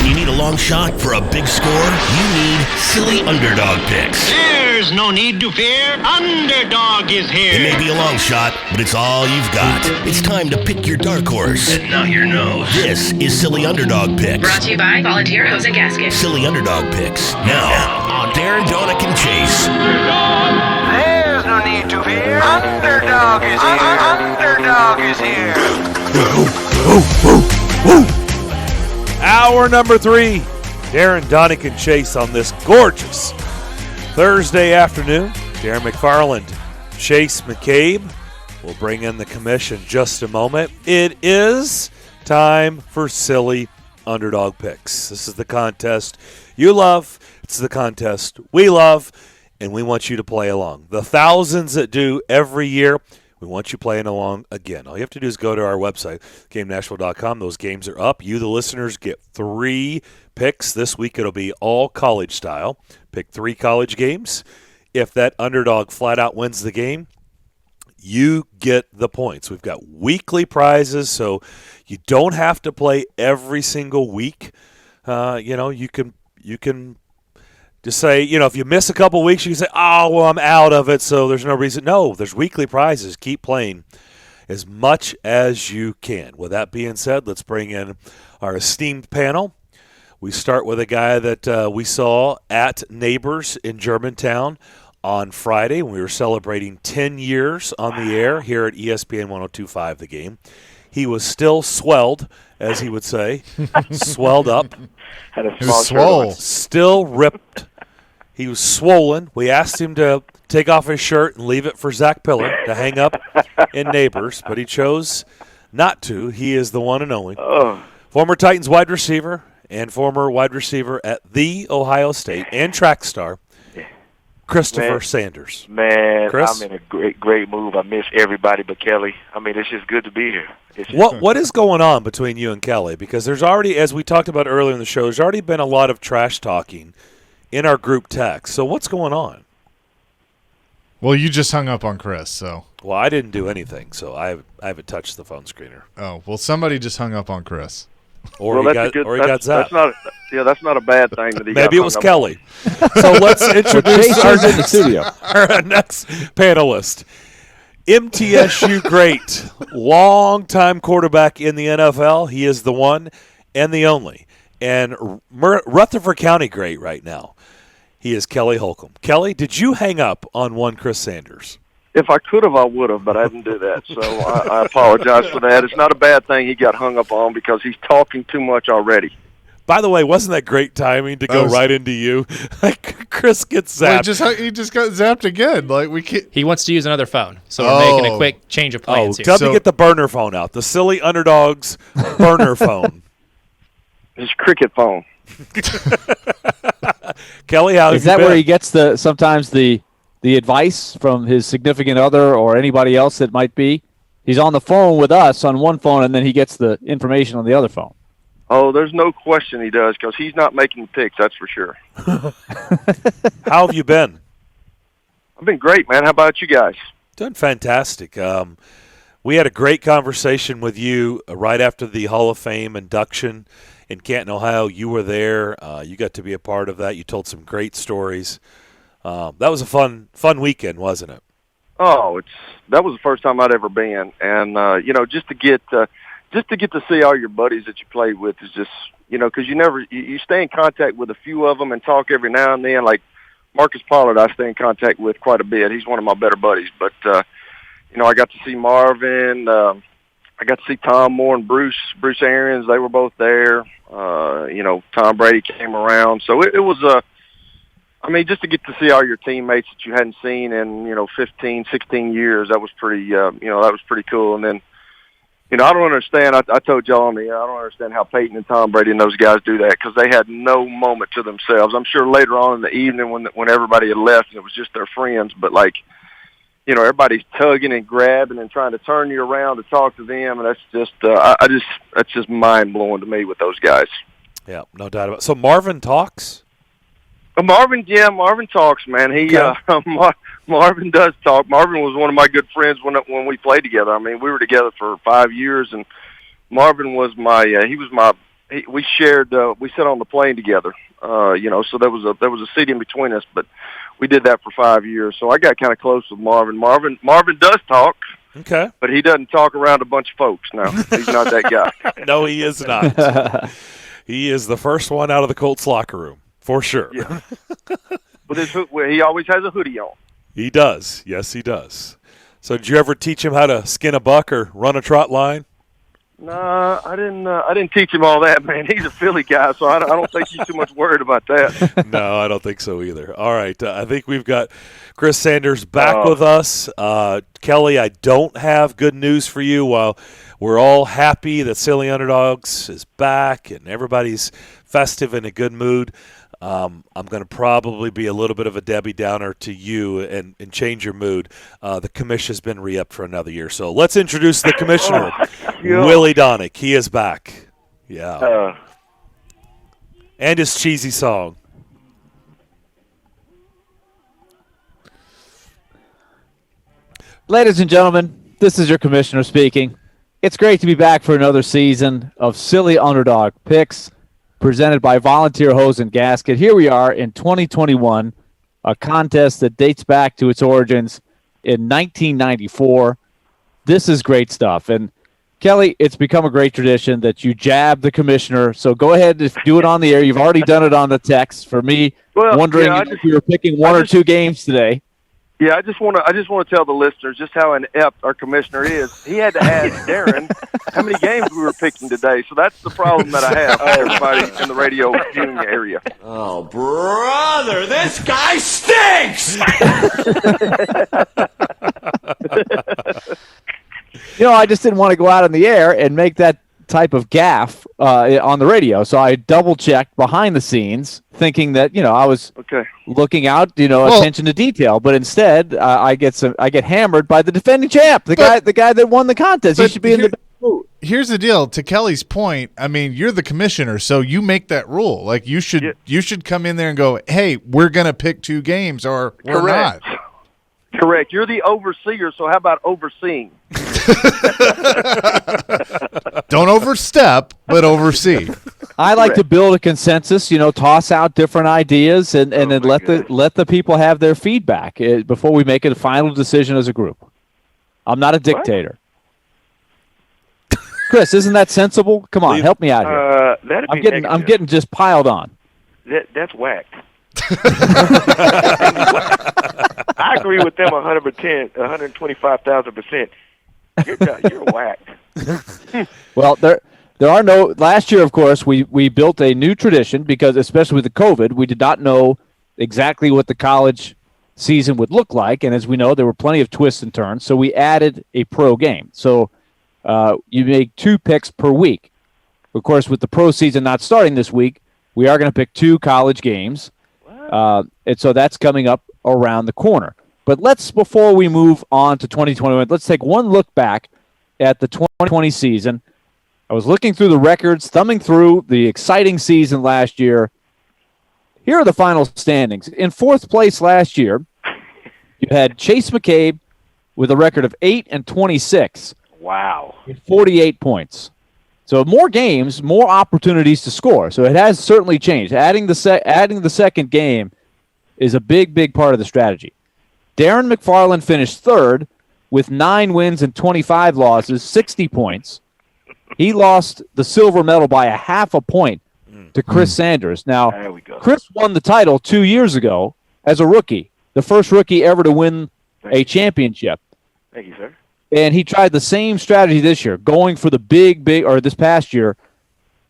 When you need a long shot for a big score, you need silly underdog picks. There's no need to fear. Underdog is here. It may be a long shot, but it's all you've got. It's time to pick your dark horse. And not your nose. This is Silly Underdog Picks. Brought to you by Volunteer Hose and Gasket. Silly Underdog Picks. Now, on Darren, Daunic, and Chase. There's no need to fear. Underdog is here. Underdog is here. Hour number 3. Darren, Daunic, and Chase on this gorgeous Thursday afternoon. Darren McFarland, Chase McCabe will bring in the commission just a moment. It is time for Silly Underdog Picks. This is the contest you love. It's the contest we love, and we want you to play along. The thousands that do every year, we want you playing along again. All you have to do is go to our website, GameNashville.com. Those games are up. You, the listeners, get 3 picks. This week it'll be all college style. Pick 3 college games. If that underdog flat out wins the game, you get the points. We've got weekly prizes, so you don't have to play every single week. You can just say, if you miss a couple weeks, you can say, oh, well, I'm out of it, so there's no reason. No, there's weekly prizes. Keep playing as much as you can. With that being said, let's bring in our esteemed panel. We start with a guy that we saw at Neighbors in Germantown on Friday when we were celebrating 10 years on the air here at ESPN 102.5 The Game. He was still swelled, as he would say, swelled up. Had a small swole. Still ripped. He was swollen. We asked him to take off his shirt and leave it for Zach Pillar to hang up in Neighbors, but he chose not to. He is the one and only. Former Titans wide receiver and former wide receiver at The Ohio State and track star, Christopher Sanders. Man, Chris? I'm in a great move. I miss everybody but Kelly. I mean, it's just good to be here. What is going on between you and Kelly? Because there's already, as we talked about earlier in the show, there's already been a lot of trash talking in our group text. So what's going on? Well, you just hung up on Chris, so. Well, I didn't do anything, so I haven't touched the phone screener. Oh, well, somebody just hung up on Chris. Or he got zapped. That's not a bad thing that he got. Maybe it was Kelly. So let's introduce our next panelist. MTSU great, long-time quarterback in the NFL. He is the one and the only. And Rutherford County great right now. He is Kelly Holcomb. Kelly, did you hang up on one Chris Sanders? If I could have, I would have, but I didn't do that. So I apologize for that. It's not a bad thing he got hung up on because he's talking too much already. By the way, wasn't that great timing to go right into you? Chris gets zapped. He just got zapped again. He wants to use another phone, so we're making a quick change of plans here. Tell me to get the burner phone out. The Silly Underdogs burner phone. His cricket phone. Kelly, how is that where he gets sometimes the advice from his significant other or anybody else that might be? He's on the phone with us on one phone, and then he gets the information on the other phone. Oh, there's no question he does because he's not making picks, that's for sure. How have you been? I've been great, man. How about you guys? Doing fantastic. We had a great conversation with you right after the Hall of Fame induction in Canton, Ohio. You were there. You got to be a part of that. You told some great stories. That was a fun weekend, wasn't it? Oh, that was the first time I'd ever been, and just to get to see all your buddies that you played with is just because you stay in contact with a few of them and talk every now and then. Like Marcus Pollard, I stay in contact with quite a bit. He's one of my better buddies, but I got to see Marvin. I got to see Tom Moore and Bruce Arians. They were both there. Tom Brady came around, so it was just to get to see all your teammates that you hadn't seen in 15, 16 years. That was pretty cool. And then I don't understand. I told y'all on the air, I don't understand how Peyton and Tom Brady and those guys do that because they had no moment to themselves. I'm sure later on in the evening when everybody had left and it was just their friends, but everybody's tugging and grabbing and trying to turn you around to talk to them, and that's just mind blowing to me with those guys. Yeah, no doubt about it. So Marvin talks? Marvin talks, man. Marvin does talk. Marvin was one of my good friends when we played together. I mean, we were together for 5 years, and Marvin was my we shared. We sat on the plane together. So there was a seat in between us, but we did that for 5 years. So I got kind of close with Marvin. Marvin does talk. Okay. But he doesn't talk around a bunch of folks. No, he's not that guy. No, he is not. He is the first one out of the Colts locker room, for sure. Yeah. But he always has a hoodie on. He does. Yes, he does. So did you ever teach him how to skin a buck or run a trot line? No, I didn't teach him all that, man. He's a Philly guy, so I don't think he's too much worried about that. No, I don't think so either. All right, I think we've got Chris Sanders back with us. Kelly, I don't have good news for you. While we're all happy that Silly Underdogs is back and everybody's festive and in a good mood, I'm going to probably be a little bit of a Debbie Downer to you and change your mood. The commission's been re-upped for another year. So let's introduce the commissioner, Willy Daunic. He is back. Yeah. And his cheesy song. Ladies and gentlemen, this is your commissioner speaking. It's great to be back for another season of Silly Underdog Picks, presented by Volunteer Hose and Gasket. Here we are in 2021, a contest that dates back to its origins in 1994. This is great stuff. And, Kelly, it's become a great tradition that you jab the commissioner. So go ahead and do it on the air. You've already done it on the text. For me, wondering if you were picking one or two games today. Yeah, I just want to tell the listeners just how inept our commissioner is. He had to ask Darren how many games we were picking today. So that's the problem that I have for everybody in the radio viewing area. Oh, brother, this guy stinks! I just didn't want to go out in the air and make that type of gaffe on the radio. So I double-checked behind the scenes, thinking that, I was looking out, attention to detail. But instead, I get hammered by the defending champ, the guy that won the contest. He should be in the best mood. Here's the deal. To Kelly's point, I mean, you're the commissioner, so you make that rule. Like, you should come in there and go, hey, we're going to pick two games or we're not. Correct. You're the overseer, so how about overseeing? Don't overstep, but oversee. I like to build a consensus, toss out different ideas and then let the people have their feedback before we make a final decision as a group. I'm not a dictator. Chris, isn't that sensible? Come on, help me out here. I'm getting just piled on. That's whacked. I agree with them 100%, 125,000%. You're whacked. Well, there are no. Last year, of course, we built a new tradition because, especially with the COVID, we did not know exactly what the college season would look like, and as we know, there were plenty of twists and turns. So we added a pro game. So you make 2 picks per week. Of course, with the pro season not starting this week, we are going to pick 2 college games. And so that's coming up around the corner. But before we move on to 2021, let's take one look back at the 2020 season. I was looking through the records, thumbing through the exciting season last year. Here are the final standings. In 4th place last year, you had Chase McCabe with a record of 8-26. Wow. With 48 points. So more games, more opportunities to score. So it has certainly changed. Adding the second game is a big, big part of the strategy. Darren McFarland finished 3rd with 9 wins and 25 losses, 60 points. He lost the silver medal by a half a point to Chris Sanders. Now, Chris won the title 2 years ago as a rookie, the first rookie ever to win a championship. Thank you, sir. And he tried the same strategy this year, going for the this past year.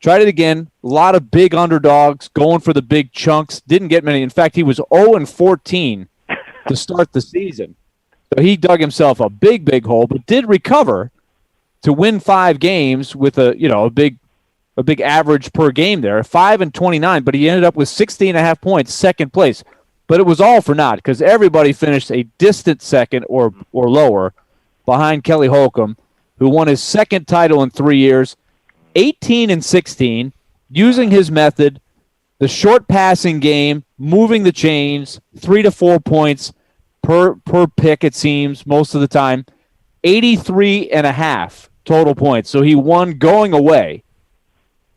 Tried it again. A lot of big underdogs, going for the big chunks. Didn't get many. In fact, he was 0-14 to start the season. So he dug himself a big, big hole, but did recover to win 5 games with a big average per game there, 5-29. But he ended up with 16.5 points, 2nd place. But it was all for naught because everybody finished a distant 2nd or lower behind Kelly Holcomb, who won his 2nd title in 3 years, 18-16, using his method, the short passing game, moving the chains, 3 to 4 points per pick, it seems, most of the time, 83.5 total points. So he won going away.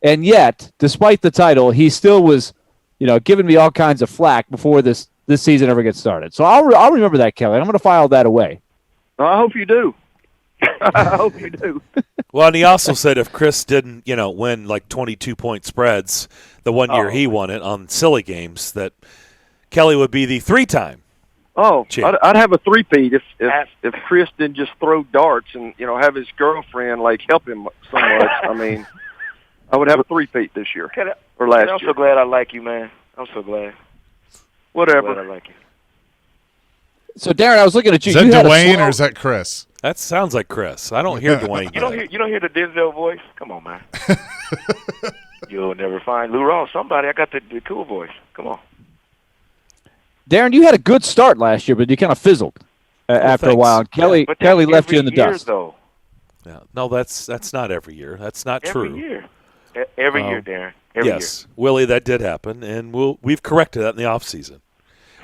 And yet, despite the title, he still was, giving me all kinds of flack before this season ever gets started. So I'll remember that, Kelly. I'm going to file that away. I hope you do. I hope you do. Well, and he also said if Chris didn't, win like 22-point spreads the one year he won it on silly games, that Kelly would be the 3-time. Oh, champ. I'd have a three-peat if Chris didn't just throw darts and have his girlfriend help him so much. I mean, I would have a three-peat this year or last year. I'm so glad I like you, man. I'm so glad. Whatever. I'm glad I like you. So, Darren, I was looking at you. Is that you Dwayne or is that Chris? That sounds like Chris. I don't hear Dwayne. You don't hear the Denzel voice? Come on, man. You'll never find Lou Ross. Somebody, I got the cool voice. Come on. Darren, you had a good start last year, but you kind of fizzled after a while. And Kelly left you in the dust. Though. Yeah. No, that's not every year. That's not true. Every year, Darren. Every year. Willie, that did happen, and we've corrected that in the offseason.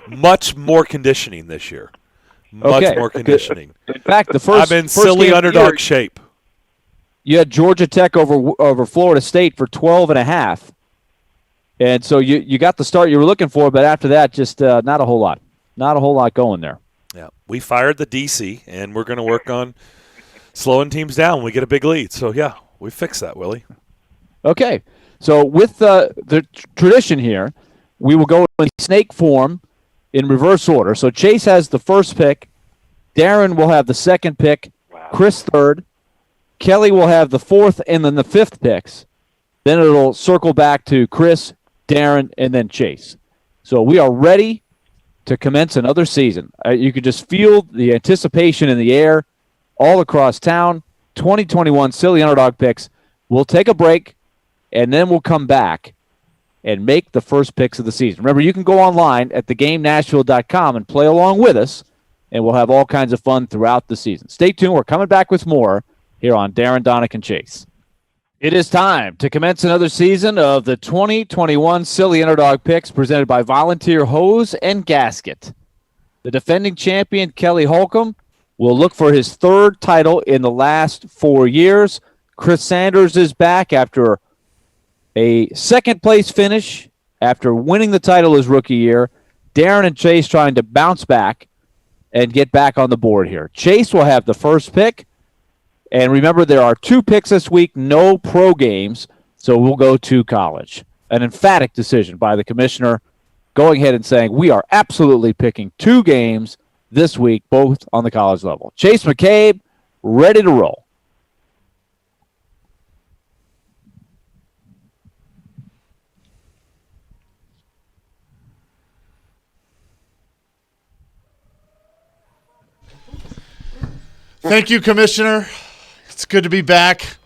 Much more conditioning this year. Much more conditioning. In fact, I'm in silly underdog shape. You had Georgia Tech over Florida State for 12.5. And so you got the start you were looking for, but after that, just not a whole lot. Not a whole lot going there. Yeah, we fired the DC, and we're going to work on slowing teams down when we get a big lead. So, yeah, we fixed that, Willie. Okay. So with the tradition here, we will go in snake form in reverse order. So Chase has the first pick. Darren will have the second pick. Wow. Chris third. Kelly will have the fourth and then the fifth picks. Then it'll circle back to Chris, Darren, and then Chase. So we are ready to commence another season. You could just feel the anticipation in the air all across town. 2021 Silly Underdog picks. We'll take a break, and then we'll come back and make the first picks of the season. Remember, you can go online at thegamenashville.com and play along with us, and we'll have all kinds of fun throughout the season. Stay tuned. We're coming back with more here on Darren, Daunic, and Chase. It is time to commence another season of the 2021 Silly Underdog Picks presented by Volunteer Hose and Gasket. The defending champion, Kelly Holcomb, will look for his third title in the last 4 years. Chris Sanders is back after a second-place finish after winning the title his rookie year. Darren and Chase trying to bounce back and get back on the board here. Chase will have the first pick. And remember, there are 2 picks this week, no pro games, so we'll go to college. An emphatic decision by the commissioner going ahead and saying we are absolutely picking 2 games this week, both on the college level. Chase McCabe, ready to roll. Thank you, Commissioner. It's good to be back.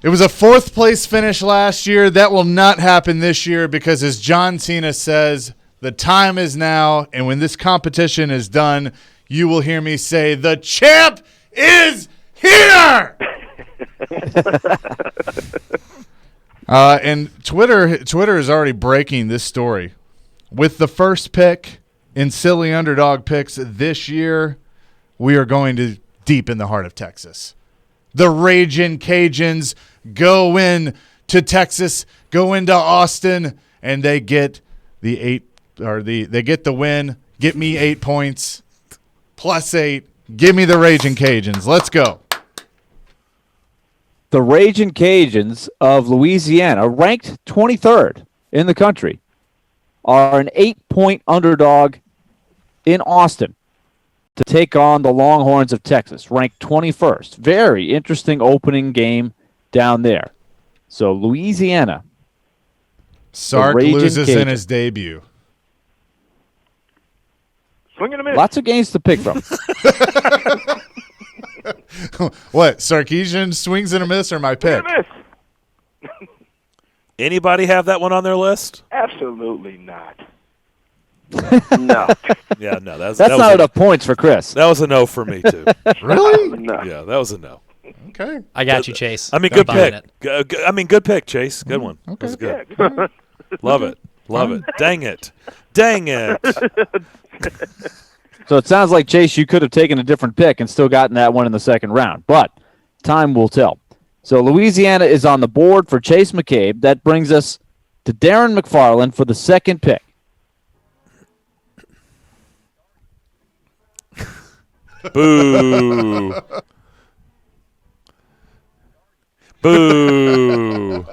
It was a 4th place finish last year. That will not happen this year because, as John Cena says, the time is now, and when this competition is done, you will hear me say, the champ is here! And Twitter is already breaking this story. With the first pick in Silly Underdog Picks this year, we are going to deep in the heart of Texas. The Ragin' Cajuns go in to Texas, go into Austin, and they get they get the win. Get me 8 points, +8. Give me the Ragin' Cajuns. Let's go. The Ragin' Cajuns of Louisiana, ranked 23rd in the country, are an 8-point underdog in Austin to take on the Longhorns of Texas, ranked 21st. Very interesting opening game down there. So, Louisiana. Sark loses in his debut. Swing and a miss. Lots of games to pick from. What, Sarkeesian swings and a miss or my pick? Swing and a miss. Anybody have that one on their list? Absolutely not. No. Yeah, no. That's not enough points for Chris. That was a no for me, too. Really? No. Yeah, that was a no. Okay. I got you, Chase. I mean, good pick. Good pick, Chase. Good one. Okay. That was good. Love it. Love it. Dang it. Dang it. So it sounds like, Chase, you could have taken a different pick and still gotten that one in the second round. But time will tell. So Louisiana is on the board for Chase McCabe. That brings us to Darren McFarland for the second pick. Boo. Boo.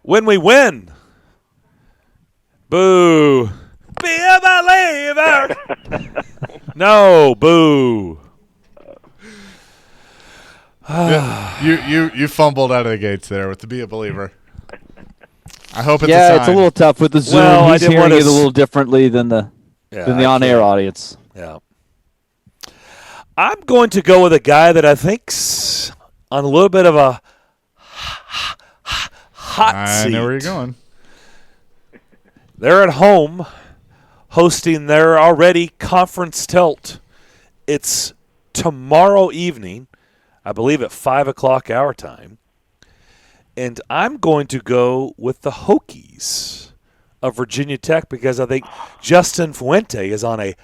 When we win. Boo. Be a believer. No, boo. You fumbled out of the gates there with the be a believer. I hope it's a Yeah, sign. it's a little tough with the Zoom. Well, He's hearing it a little differently than the on-air audience. Yeah. I'm going to go with a guy that I think's on a little bit of a hot seat. I know where you're going. They're at home hosting their already conference tilt. It's tomorrow evening, I believe at 5 o'clock our time. And I'm going to go with the Hokies of Virginia Tech because I think Justin Fuente is on a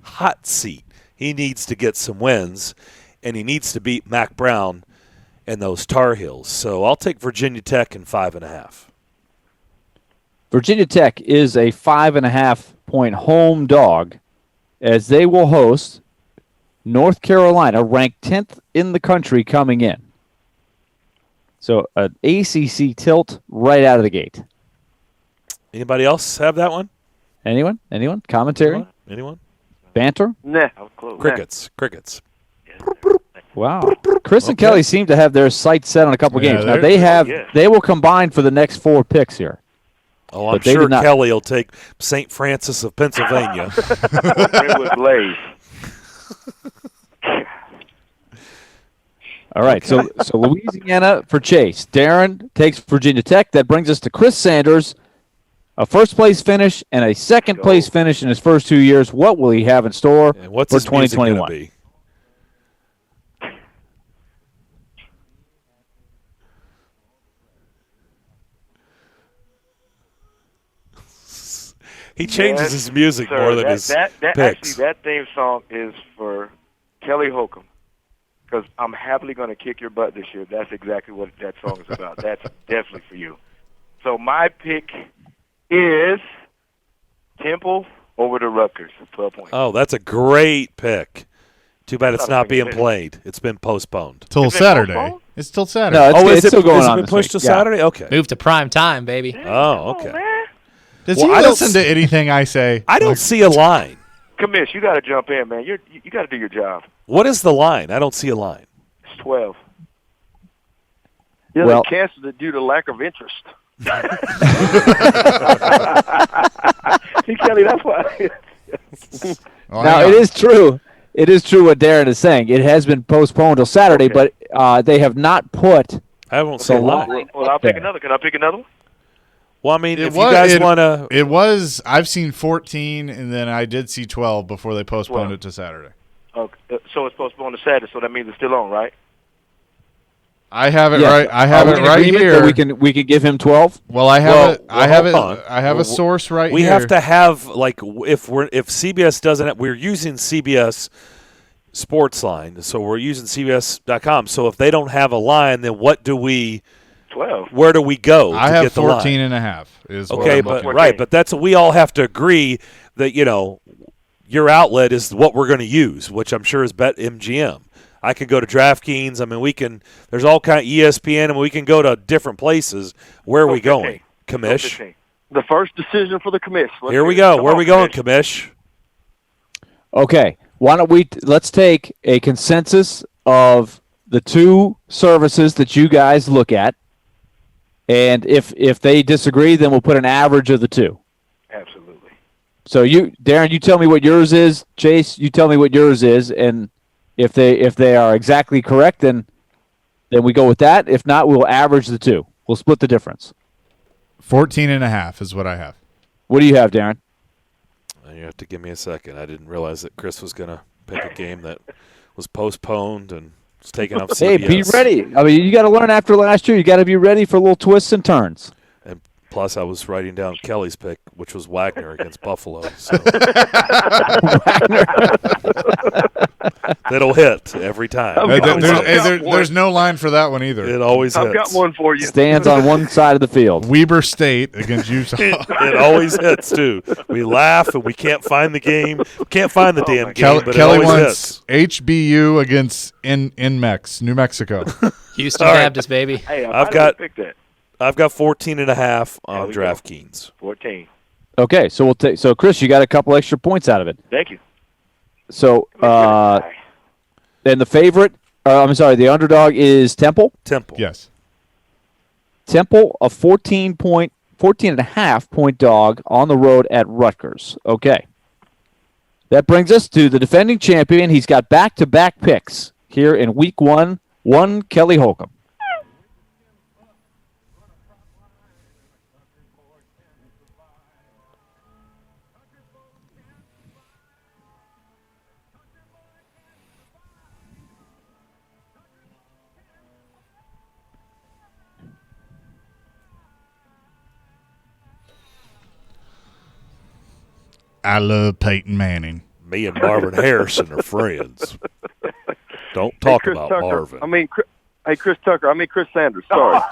hot seat. He needs to get some wins, and he needs to beat Mac Brown and those Tar Heels. So I'll take Virginia Tech in 5.5. Virginia Tech is a 5.5-point home dog as they will host North Carolina, ranked 10th in the country coming in. So an ACC tilt right out of the gate. Anybody else have that one? Anyone? Commentary? Anyone? Banter? Nah. Crickets. Wow. Chris and Kelly seem to have their sights set on a couple games. Now yeah. they will combine for the next 4 picks here. Oh, I'm But they sure did not- Kelly will take St. Francis of Pennsylvania. Brentwood Blaze. All right, so Louisiana for Chase. Darren takes Virginia Tech. That brings us to Chris Sanders, a first-place finish and a second-place finish in his first 2 years. What will he have in store And what's for his music gonna 2021? be? He changes his music sir, more than his that picks. Actually, that theme song is for Kelly Holcomb. Because I'm happily going to kick your butt this year. That's exactly what that song is about. That's definitely for you. So my pick is Temple over the Rutgers, 12 points. Oh, that's a great pick. Too bad it's Not a not being single played. It's been postponed. Till Is it Saturday. postponed? It's till Saturday. No, Is it's still going has it on been this pushed week. to Yeah. Saturday? Okay. Move to prime time, baby. Oh, okay. Does Well, he I don't listen to anything I say? I don't see a line. Commish, you got to jump in, man. You got to do your job. What is the line? I don't see a line. It's 12. Yeah, Well- they canceled it due to lack of interest. See, Kelly, that's why. Now, it is true. It is true what Darren is saying. It has been postponed till Saturday, but they have not put I won't see a line. Well, I'll pick another. Can I pick another one? Well, I mean, if you guys want to. It was. I've seen 14, and then I did see 12 before they postponed 12. it to Saturday. Okay, so it's postponed to Saturday, so that means it's still on, right? I have it Yes. right. I have Are we it in right agreement here. that we can give him 12. Well, I have Well, it. I have it. hold on. I have a source right We here. have to have if CBS doesn't have, we're using CBS Sportsline, so we're using CBS.com. So if they don't have a line, then what do we? 12. Where do we go I to have get the 14 line? and a half. Is what Okay, I'm but looking at. right, but that's we all have to agree that your outlet is what we're going to use, which I'm sure is BetMGM. I could go to DraftKings. I mean, we can. There's all kind of ESPN, and we can go to different places. Where are we going, Commish? 15. The first decision for the commish. Here we go. Where are we going, Commish? Okay, why don't let's take a consensus of the 2 services that you guys look at, and if they disagree, then we'll put an average of the 2. Absolutely. So Darren, you tell me what yours is. Chase, you tell me what yours is, and if they are exactly correct, then we go with that. If not, we'll average the 2. We'll split the difference. 14 and a half is what I have. What do you have, Darren? You have to give me a second. I didn't realize that Chris was going to pick a game that was postponed and was taken off CBS. Hey, be ready. I mean, you got to learn after last year. You got to be ready for little twists and turns. And Plus, I was writing down Kelly's pick, which was Wagner against Buffalo. So. That'll hit every time. There's no line for that one either. It always hits. I've got one for you. Stands on one side of the field. Weber State against Utah. It always hits, too. We laugh and we can't find the game. Can't find the damn game, but Kelly it always wants hits. HBU against NMEX, New Mexico. Houston Baptist, baby. Hey, I've got 14.5 on DraftKings. 14. Okay, so we'll take. So Chris, you got a couple extra points out of it. Thank you. So, and the favorite, the underdog is Temple. Temple. Yes. Temple, a 14.5 point dog on the road at Rutgers. Okay. That brings us to the defending champion. He's got back-to-back picks here in week one Kelly Holcomb. I love Peyton Manning. Me and Marvin Harrison are friends. Don't talk about Tucker. Marvin. Chris Tucker. Chris Sanders. Sorry.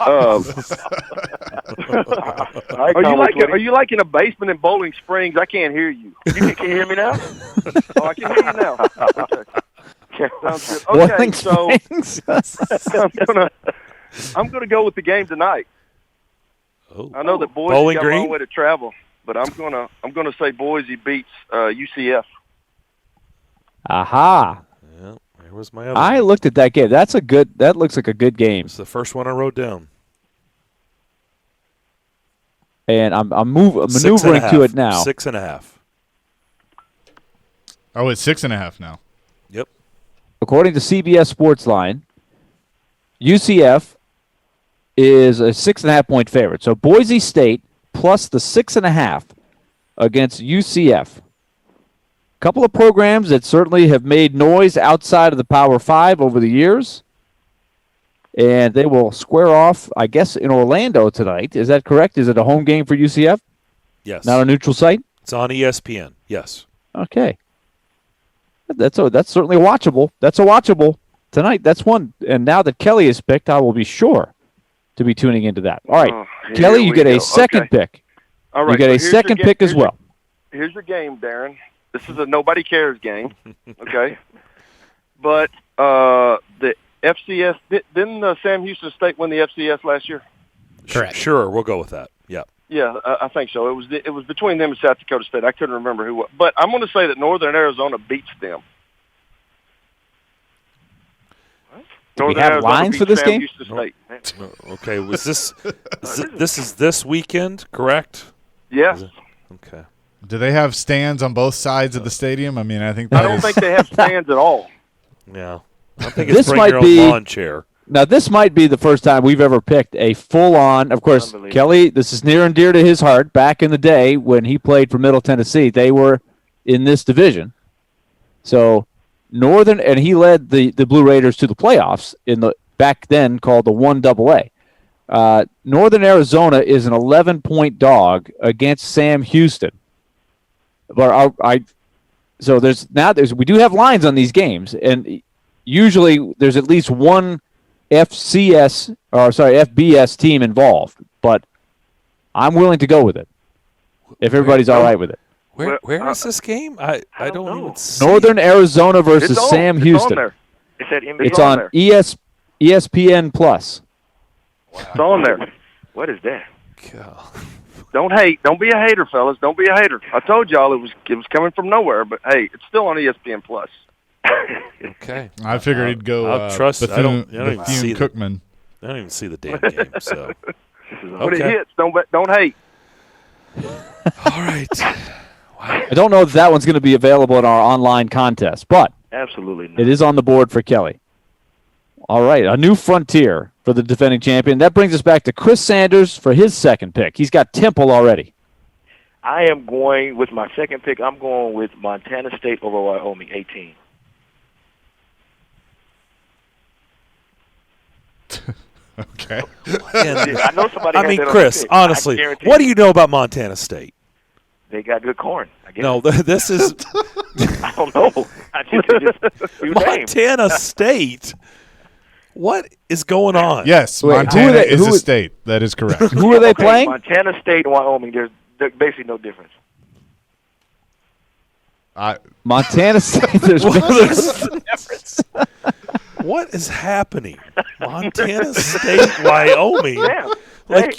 Are you like in a basement in Bowling Springs? I can't hear you. You can hear me now? Oh, I can hear you now. Okay. Sounds good. Okay, so I'm gonna go with the game tonight. I know that Boise Bowling got Green? a long way to travel, but I'm gonna say Boise beats UCF. Aha. Yeah, there was my other I one. looked at that game. That looks like a good game. It's the first one I wrote down. And I'm maneuvering to it now. 6.5. Oh, it's 6.5 now. Yep. According to CBS Sportsline, UCF is a 6.5 point favorite. So Boise State plus the 6.5 against UCF. Couple of programs that certainly have made noise outside of the Power Five over the years. And they will square off, I guess, in Orlando tonight. Is that correct? Is it a home game for UCF? Yes. Not a neutral site? It's on ESPN. Yes. Okay. That's certainly watchable. That's a watchable tonight. That's one. And now that Kelly is picked, I will be sure to be tuning into that. All right. Kelly, you get a second pick. All right. You get a second pick as well. Here's your game, Darren. This is a nobody cares game, okay? But the FCS, didn't Sam Houston State win the FCS last year? Correct. Sure, we'll go with that. Yeah. Yeah, I think so. It was between them and South Dakota State. I couldn't remember who. But I'm going to say that Northern Arizona beats them. Do we have lines for this game? No. Okay, was this this weekend, correct? Yes. Okay. Do they have stands on both sides of the stadium? I mean, I think I don't think they have stands at all. Yeah. I think it's bring your own lawn chair. Now, this might be the first time we've ever picked a full-on. Of course, Kelly, this is near and dear to his heart. Back in the day when he played for Middle Tennessee, they were in this division. So Northern, and he led the Blue Raiders to the playoffs in the back then called the 1AA. Northern Arizona is an 11-point dog against Sam Houston. But we do have lines on these games, and usually there's at least one FBS team involved. But I'm willing to go with it if everybody's all right with it. Where is this game? I don't even see. Northern Arizona versus Sam Houston. It's on ESPN Plus. Wow. It's on there. What is that? God. Don't hate. Don't be a hater, fellas. Don't be a hater. I told y'all it was coming from nowhere, but hey, it's still on ESPN Plus. Okay. I figured he'd go. I'll trust. Bethune, I don't even see Cookman. I don't even see the damn game. So. When it hits, don't hate. All right. I don't know if that one's going to be available in our online contest, but absolutely not. It is on the board for Kelly. All right, a new frontier for the defending champion. That brings us back to Chris Sanders for his second pick. He's got Temple already. I am going with my second pick. I'm going with Montana State over Wyoming, 18. Okay. I know somebody. I had mean, that on Chris, the pick. I honestly, guarantee what do you know about Montana State? They got good corn. I guess. No, this is I don't know. I just few names. Montana State. What is going on? Yes, Wait, Montana is a state. That is correct. Who are they playing? Montana State and Wyoming. There's basically no difference. Montana State. There's no difference. What is happening? Montana State, Wyoming. Yeah. Like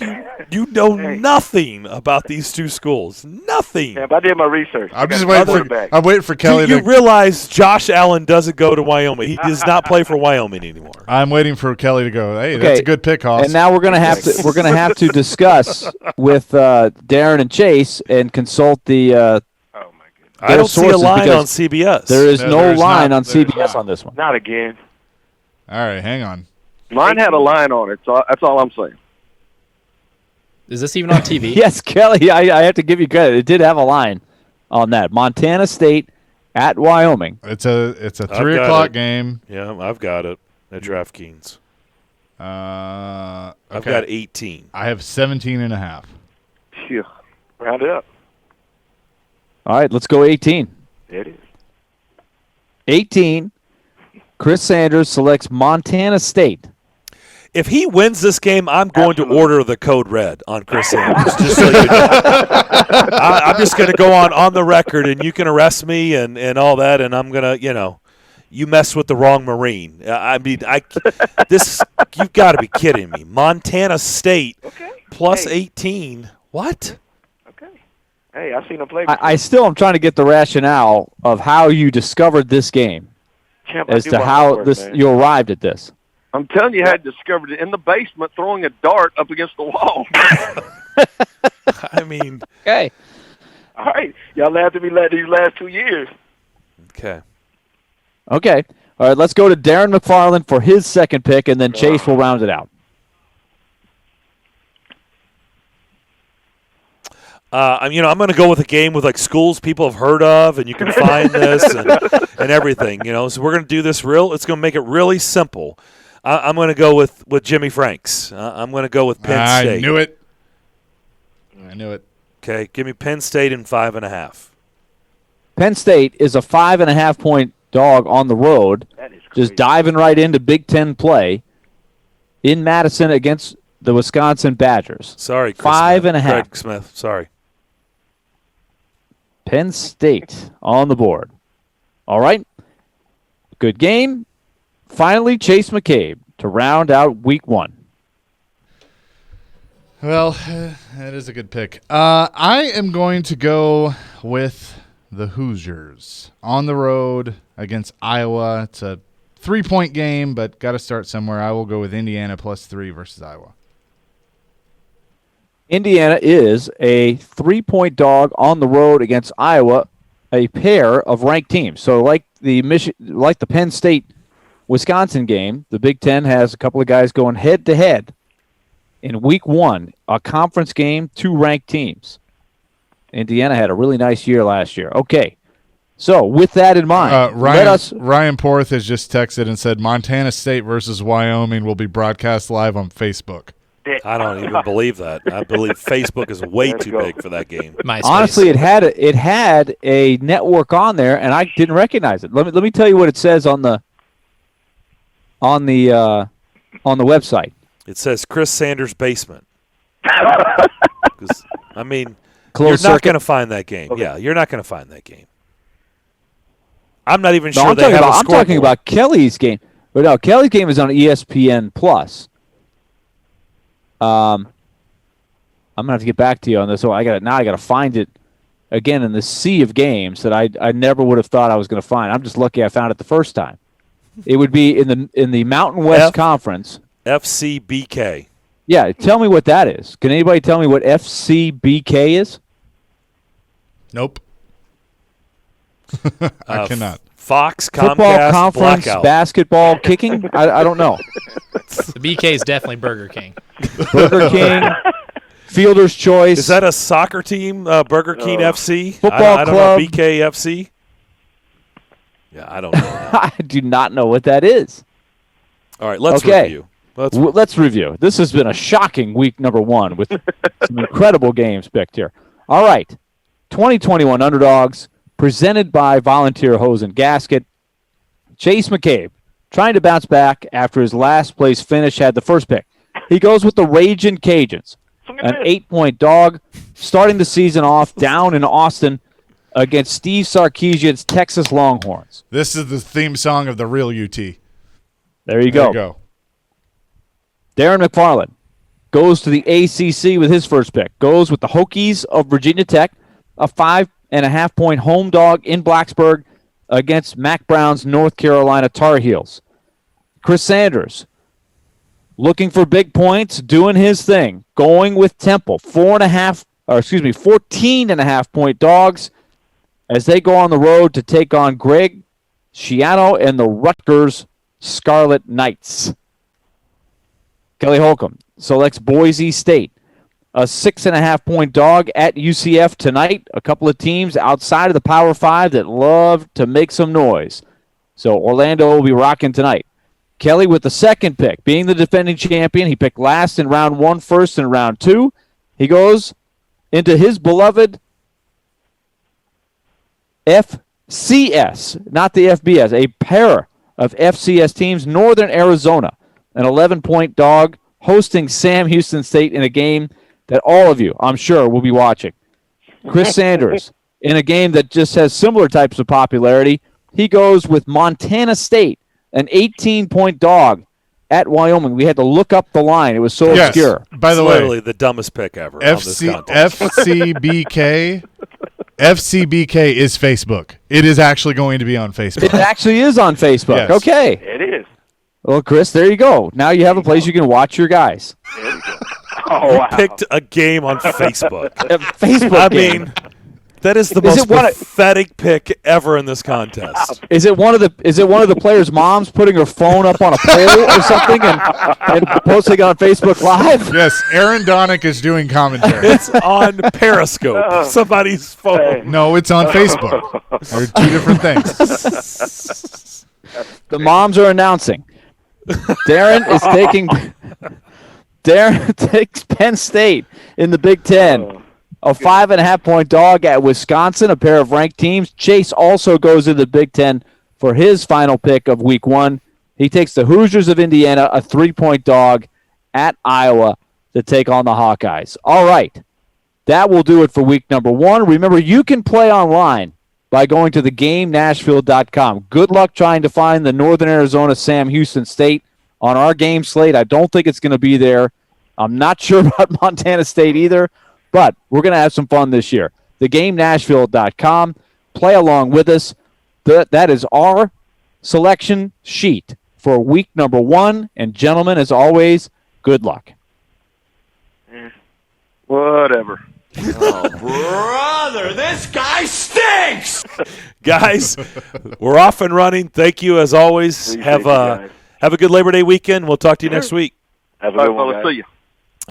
you know nothing about these two schools. Nothing. Yeah, but I did my research. I'm waiting for Kelly You realize Josh Allen doesn't go to Wyoming. He does not play for Wyoming anymore. I'm waiting for Kelly to go, hey, that's a good pick, Hoss. And now we're gonna have to discuss with Darren and Chase and consult the I don't see a line on CBS. There is no line on CBS on this one. Not again. All right, hang on. Mine had a line on it, so that's all I'm saying. Is this even on TV? Yes, Kelly, I have to give you credit. It did have a line on that. Montana State at Wyoming. It's a 3 o'clock game. Yeah, I've got it at DraftKings. I've got 18. I have 17.5. Phew. Round it up. All right, let's go 18. It is. 18. Chris Sanders selects Montana State. If he wins this game, I'm going to order the code red on Chris Sanders, just so you know. I'm just going to go on the record, and you can arrest me and all that, and I'm going to, you mess with the wrong Marine. I mean, you've got to be kidding me. Montana State plus 18. What? Okay. Hey, I've seen him play. I still am trying to get the rationale of how you discovered this game as to how you arrived at this. I'm telling you, I had discovered it in the basement throwing a dart up against the wall. I mean. Okay. All right. Y'all laughed at me these last 2 years. Okay. All right, let's go to Darren McFarland for his second pick, and then Chase will round it out. I'm going to go with a game with schools people have heard of, and you can find this and everything. So we're going to do this it's going to make it really simple. I'm going to go with Jimmy Franks. I'm going to go with Penn State. I knew it. Okay, give me Penn State in 5.5. Penn State is a 5.5-point dog on the road. That is crazy. Just diving right into Big Ten play in Madison against the Wisconsin Badgers. Sorry, Chris 5.5. Craig Smith. Sorry. Penn State on the board. All right. Good game. Finally, Chase McCabe to round out week 1. Well, that is a good pick. I am going to go with the Hoosiers on the road against Iowa. It's a 3-point game, but got to start somewhere. I will go with Indiana plus 3 versus Iowa. Indiana is a 3-point dog on the road against Iowa, a pair of ranked teams. So like the Penn State Wisconsin game, the Big Ten has a couple of guys going head-to-head in week 1, a conference game, 2 ranked teams. Indiana had a really nice year last year. Okay, so with that in mind, Ryan Porth has just texted and said Montana State versus Wyoming will be broadcast live on Facebook. I don't even believe that. I believe Facebook is way too big for that game. MySpace. Honestly, it had a network on there, and I didn't recognize it. Let me tell you what it says on the website. It says Chris Sanders' basement. I mean, Closed you're not circuit. going to find that game. Okay. Yeah, you're not going to find that game. I'm not even sure I'm they have a I'm talking scoreboard. about Kelly's game. But no, Kelly's game is on ESPN Plus. I'm gonna have to get back to you on this. So I got to find it again in the sea of games that I never would have thought I was going to find. I'm just lucky I found it the first time. It would be in the Mountain West Conference. FCBK. Yeah, tell me what that is. Can anybody tell me what FCBK is? Nope. I cannot. Fox, Football Comcast, conference, Blackout. basketball, kicking? I don't know. The BK is definitely Burger King. Burger King, Fielder's Choice. Is that a soccer team, Burger King FC? Football I don't club. know, BKFC? Yeah, I don't know. I do not know what that is. All right, let's Okay. review. Let's review. This has been a shocking week number 1 with some incredible games picked here. All right, 2021 Underdogs, presented by Volunteer Hose and Gasket. Chase McCabe, trying to bounce back after his last place finish, had the first pick. He goes with the Ragin' Cajuns, an 8-point dog, starting the season off down in Austin against Steve Sarkisian's Texas Longhorns. This is the theme song of the real UT. There you go. Darren McFarland goes to the ACC with his first pick. Goes with the Hokies of Virginia Tech, a 5.5-point home dog in Blacksburg against Mac Brown's North Carolina Tar Heels. Chris Sanders, looking for big points, doing his thing, going with Temple, 14.5-point dogs as they go on the road to take on Greg Schiano and the Rutgers Scarlet Knights. Kelly Holcomb selects Boise State, a 6.5-point dog at UCF tonight. A couple of teams outside of the Power 5 that love to make some noise. So Orlando will be rocking tonight. Kelly with the second pick, being the defending champion. He picked last in round 1, first in round 2. He goes into his beloved FCS, not the FBS, a pair of FCS teams, Northern Arizona, an 11-point dog hosting Sam Houston State in a game that all of you, I'm sure, will be watching. Chris Sanders, in a game that just has similar types of popularity, he goes with Montana State, an 18-point dog at Wyoming. We had to look up the line. It was so obscure. By the way, literally the dumbest pick ever on this contest. FCBK is Facebook. It is actually going to be on Facebook. It actually is on Facebook. Yes. Okay. It is. Well, Chris, there you go. Now you have a place you can watch your guys. There we go. Oh, wow. Picked a game on Facebook. Facebook game. Mean, that is the most pathetic pick ever in this contest. Is it one of the players' moms putting her phone up on a pole or something and posting it on Facebook Live? Yes, Aaron Daunic is doing commentary. It's on Periscope. Somebody's phone. No, it's on Facebook. They're two different things. The moms are announcing. Darren takes Penn State in the Big Ten. A 5.5-point dog at Wisconsin, a pair of ranked teams. Chase also goes in the Big Ten for his final pick of week 1. He takes the Hoosiers of Indiana, a 3-point dog at Iowa to take on the Hawkeyes. All right. That will do it for week number 1. Remember, you can play online by going to thegamenashville.com. Good luck trying to find the Northern Arizona Sam Houston State on our game slate. I don't think it's going to be there. I'm not sure about Montana State either. But we're going to have some fun this year. TheGameNashville.com. Play along with us. That is our selection sheet for week number 1. And, gentlemen, as always, good luck. Whatever. Oh, brother, this guy stinks! Guys, we're off and running. Thank you, as always. Have a good Labor Day weekend. We'll talk to you next week. Have a good one, guys. See you.